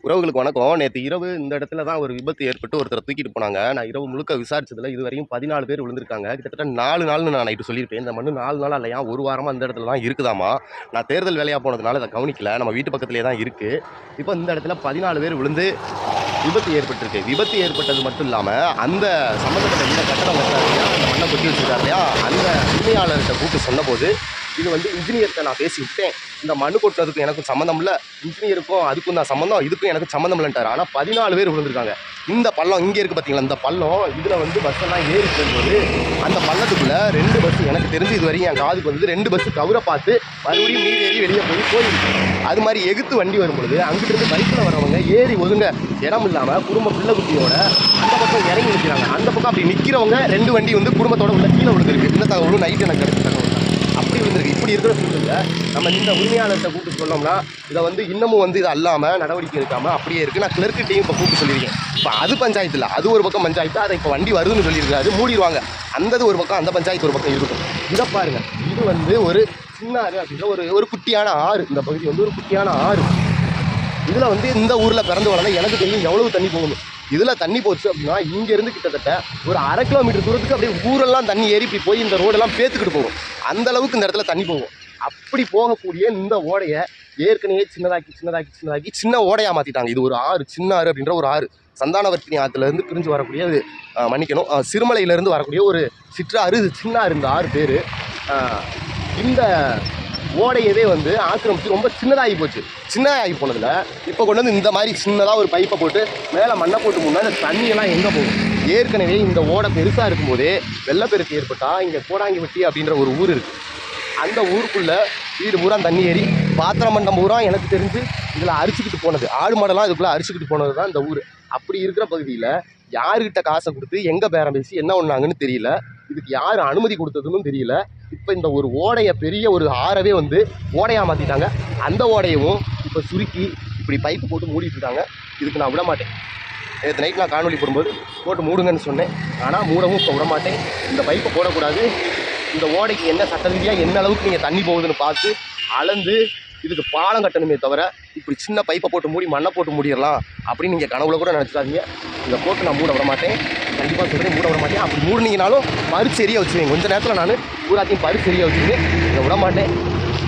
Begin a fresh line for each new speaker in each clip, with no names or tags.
உறவுகளுக்கு வணக்கம். நேத்து இரவு இந்த இடத்துல தான் ஒரு விபத்து ஏற்பட்டு ஒருத்தர தூக்கிட்டு போனாங்க. நான் இரவு முழுக்க விசாரிச்சதுல இதுவரையும் 14 பேர் விழுந்திருக்காங்க. கிட்டத்தட்ட 4 நாள்னு நான் நைட்டு சொல்லியிருப்பேன். இந்த மண்ணு 4 நாளா இல்லையா, 1 வாரமா இந்த இடத்துல தான் இருக்குதாமா. நான் தேர்தல் வேலையா போனதுனால இத கவனிக்கல. நம்ம வீட்டு பக்கத்திலேயே தான் இருக்கு. இப்ப இந்த இடத்துல 14 பேர் விழுந்து விபத்து ஏற்பட்டிருக்கு. விபத்து ஏற்பட்டது மட்டும் இல்லாம, அந்த சம்மந்தப்பட்ட இந்த கட்டடம் கட்டுறாரு இல்லையா, அந்த மண்ண கொட்டி வச்சிருக்காரு இல்லையா, அந்த உரிமையாளர்கிட்ட கூப்பிட்டு சொன்னபோது, இது வந்து இன்ஜினியர்ட்ட நான் பேசி விட்டேன். இந்த மண்ணு கொட்டுறதுக்கும் எனக்கும் சம்மந்தம் இல்ல. இன்ஜினியருக்கும் அதுக்கும் தான் சம்மந்தம். இதுக்கும் எனக்கு சம்மந்தம் இல்லன்ட்டாரு. ஆனா 14 பேர் விழுந்திருக்காங்க. இந்த பள்ளம் இங்க இருக்கு பார்த்தீங்களா, இந்த பள்ளம் இதுல வந்து பஸ் எல்லாம் ஏறி போகும்போது அந்த பள்ளத்துக்குள்ள 2 பஸ் எனக்கு தெரிஞ்சு இதுவரையும் என் காதுக்கு வந்து 2 பஸ் கவுரை பார்த்து மறுபடியும் நீர் ஏறி வெளியே போயிருக்கு. அது மாதிரி எகுத்து வண்டி வரும்பொழுது அங்கிட்டு இருந்து பைக்கில் வரவங்க ஏறி ஒதுங்க இடம் இல்லாம குடும்ப பிள்ளை குட்டியோட அந்த பக்கம் இறங்கி நிற்கிறாங்க. அந்த பக்கம் அப்படி நிற்கிறவங்க 2 வண்டி வந்து குடும்பத்தோட உள்ள கீழே விழுந்திருக்கு. இந்த தகவலும் நைட்டு எனக்கு கிடைச்ச தகவல் தான். அப்படி விழுந்திருக்கு. இப்படி இருக்கிற சூழ்நிலை நம்ம இந்த உரிமையாளர்கிட்ட கூப்பிட்டு சொன்னோம்னா இதை வந்து இன்னமும் வந்து இது அல்லாமல் நடவடிக்கை எடுக்காம அப்படியே இருக்குது. நான் கிளர்க்கிட்டையும் இப்போ கூப்பிட்டு சொல்லியிருக்கேன். இப்போ அது பஞ்சாயத்து இல்லை, அது ஒரு பக்கம் பஞ்சாயத்து. அதை இப்போ வண்டி வருதுன்னு சொல்லியிருக்காரு, மூடிடுவாங்க. அந்தது ஒரு பக்கம், அந்த பஞ்சாயத்து ஒரு பக்கம் இருக்கும். இதை பாருங்க, இது வந்து ஒரு சின்னாறு அப்படின்ற ஒரு குட்டியான ஆறு. இந்த பகுதி வந்து ஒரு குட்டியான ஆறு. இதில் வந்து இந்த ஊரில் பிறந்து வளர்ந்தா எனக்கு தெரியும் எவ்வளவு தண்ணி போகணும். இதில் தண்ணி போச்சு அப்படின்னா இங்கேருந்து கிட்டத்தட்ட ஒரு 1/2 கிலோமீட்டர் தூரத்துக்கு அப்படியே ஊரெல்லாம் தண்ணி ஏறி இப்படி போய் இந்த ரோடெல்லாம் பேத்துக்கிட்டு போகும். அந்த அளவுக்கு இந்த இடத்துல தண்ணி போகும். அப்படி போகக்கூடிய இந்த ஓடையை ஏற்கனவே சின்னதாக்கி சின்ன ஓடையாக மாற்றிட்டாங்க. இது ஒரு ஆறு, சின்ன ஆறு அப்படின்ற ஒரு ஆறு. சந்தானவர்த்தினி ஆற்றுலேருந்து பிரிஞ்சு வரக்கூடிய மன்னிக்கணும், சிறுமலையிலேருந்து வரக்கூடிய ஒரு சிற்றாறு, சின்ன ஆறு. இந்த ஆறு பேர் இந்த ஓடையவே வந்து ஆக்கிரமிச்சு ரொம்ப சின்னதாகி போச்சு. சின்னதாகி போனதில் இப்போ கொண்டு வந்து இந்த மாதிரி சின்னதாக ஒரு பைப்பை போட்டு மேலே மண்ணை போட்டு முன்னா இந்த தண்ணியெல்லாம் எங்கே போகும்? ஏற்கனவே இந்த ஓடை பெருசாக இருக்கும்போதே வெள்ளப்பெருக்கு ஏற்பட்டால் இங்கே கோடாங்கிவட்டி அப்படின்ற ஒரு ஊர் இருக்குது. அந்த ஊருக்குள்ளே வீடு பூரா தண்ணி ஏறி பாத்திரம் மண்டம் பூரா எனக்கு தெரிஞ்சு இதில் அரிச்சுக்கிட்டு போனது, ஆடு மாடெல்லாம் இதுக்குள்ளே அரிச்சுக்கிட்டு போனது தான் இந்த ஊர். அப்படி இருக்கிற பகுதியில் யாருக்கிட்ட காசை கொடுத்து எங்கே பேரம் பேசி என்ன ஒன்றாங்கன்னு தெரியல. இதுக்கு யார் அனுமதி கொடுத்ததுன்னு தெரியல. இப்போ இந்த ஒரு ஓடையை, பெரிய ஒரு ஆறவே வந்து ஓடையாக மாற்றிட்டாங்க. அந்த ஓடையவும் இப்போ சுருக்கி இப்படி பைப்பு போட்டு மூடிட்டு இருக்காங்க. இதுக்கு நான் விட மாட்டேன். நேற்று நைட் நான் காணொலி போடும்போது போட்டு மூடுங்கன்னு சொன்னேன். ஆனால் மூடவும் இப்போ விட மாட்டேன். இந்த பைப்பை போடக்கூடாது. இந்த ஓடைக்கு என்ன சட்ட ரீதியாக என்ன அளவுக்கு நீங்கள் தண்ணி போகுதுன்னு பார்த்து அளந்து இதுக்கு பாலம் கட்டணுமே தவிர இப்படி சின்ன பைப்பை போட்டு மூடி மண்ணை போட்டு மூடிடலாம் அப்படின்னு நீங்கள் கனவுல கூட நினச்சிக்காதீங்க. இதை போட்டு நான் மூட விட மாட்டேன். கண்டிப்பாக சொல்கிறேன், மூட விட மாட்டேன். அப்படி மூடினீங்கனாலும் பரிசெரியாக வச்சுருவேன். கொஞ்சம் நேரத்தில் நான் பூராத்தையும் பரிசெரியாக வச்சுருவேன். இதை விட மாட்டேன்.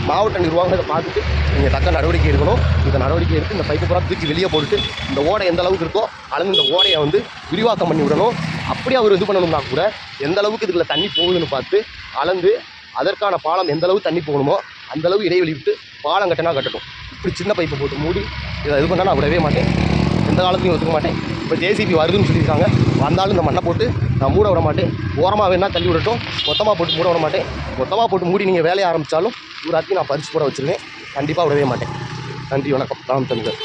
மாவட்ட நிர்வாகம் இதை பார்த்துட்டு நீங்கள் தக்க நடவடிக்கை எடுக்கணும். இந்த நடவடிக்கை எடுத்து இந்த பைப்பை பூரா தூக்கி வெளியே போட்டுட்டு இந்த ஓடை எந்த அளவுக்கு இருக்கோ அளந்து இந்த ஓடையை வந்து விரிவாக்கம் பண்ணி விடணும். அப்படி அவர் இது பண்ணணும்னா கூட எந்த அளவுக்கு இதுக்குள்ள தண்ணி போகுதுன்னு பார்த்து அளந்து அதற்கான பாலம் எந்த அளவு தண்ணி போகணுமோ அந்த அளவு இடைவெளி விட்டு பாலம் கட்டினா கட்டட்டும். இப்படி சின்ன பைப்பை போட்டு மூடி இதை இது பண்ணால் நான் விடவே மாட்டேன். எந்த காலத்துலையும் ஒத்துக்க மாட்டேன். இப்போ ஜேசிபி வருதுன்னு சொல்லியிருக்காங்க, வந்தாலும் இந்த மண்ணை போட்டு நான் மூட விட மாட்டேன். ஓரமாக வேணால் தள்ளி விடட்டும், மொத்தமாக போட்டு மூட விட மாட்டேன். மொத்தமாக போட்டு மூடி நீங்கள் வேலையை ஆரம்பித்தாலும் ஒரு நான் பறிச்சு போட வச்சுருவேன். கண்டிப்பாக விடவே மாட்டேன். நன்றி, வணக்கம். ராம் தமிழர்.